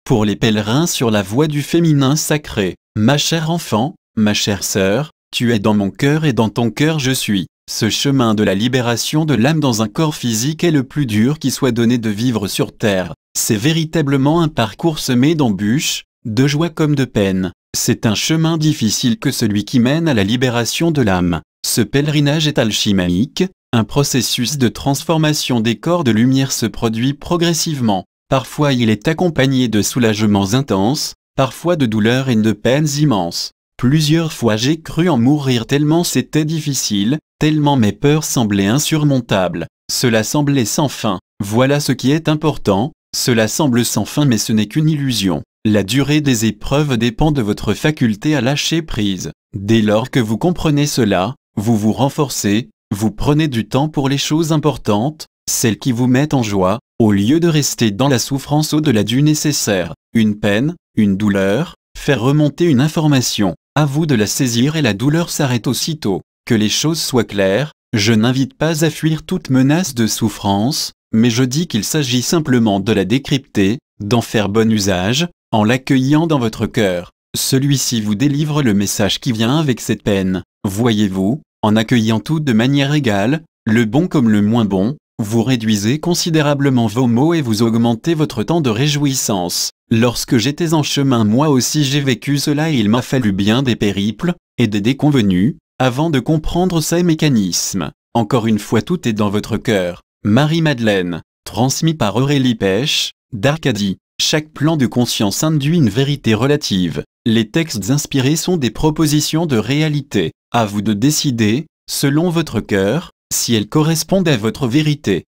pour les pèlerins sur la voie du féminin sacré. Ma chère enfant, ma chère sœur, tu es dans mon cœur et dans ton cœur je suis. Ce chemin de la libération de l'âme dans un corps physique est le plus dur qui soit donné de vivre sur terre. C'est véritablement un parcours semé d'embûches, de joie comme de peine. C'est un chemin difficile que celui qui mène à la libération de l'âme. Ce pèlerinage est alchimique, un processus de transformation des corps de lumière se produit progressivement. Parfois il est accompagné de soulagements intenses, parfois de douleurs et de peines immenses. Plusieurs fois j'ai cru en mourir tellement c'était difficile, tellement mes peurs semblaient insurmontables. Cela semblait sans fin. Voilà ce qui est important, cela semble sans fin mais ce n'est qu'une illusion. La durée des épreuves dépend de votre faculté à lâcher prise. Dès lors que vous comprenez cela, vous vous renforcez, vous prenez du temps pour les choses importantes, celles qui vous mettent en joie, au lieu de rester dans la souffrance au-delà du nécessaire. Une peine, une douleur, faire remonter une information. À vous de la saisir et la douleur s'arrête aussitôt. Que les choses soient claires, je n'invite pas à fuir toute menace de souffrance, mais je dis qu'il s'agit simplement de la décrypter, d'en faire bon usage, en l'accueillant dans votre cœur. Celui-ci vous délivre le message qui vient avec cette peine. Voyez-vous, en accueillant tout de manière égale, le bon comme le moins bon, vous réduisez considérablement vos maux et vous augmentez votre temps de réjouissance. Lorsque j'étais en chemin moi aussi j'ai vécu cela et il m'a fallu bien des périples, et des déconvenues, avant de comprendre ces mécanismes. Encore une fois tout est dans votre cœur. Marie-Madeleine, transmis par Aurélie Pêche, d'Arcadie. Chaque plan de conscience induit une vérité relative. Les textes inspirés sont des propositions de réalité. À vous de décider, selon votre cœur, si elles correspondent à votre vérité.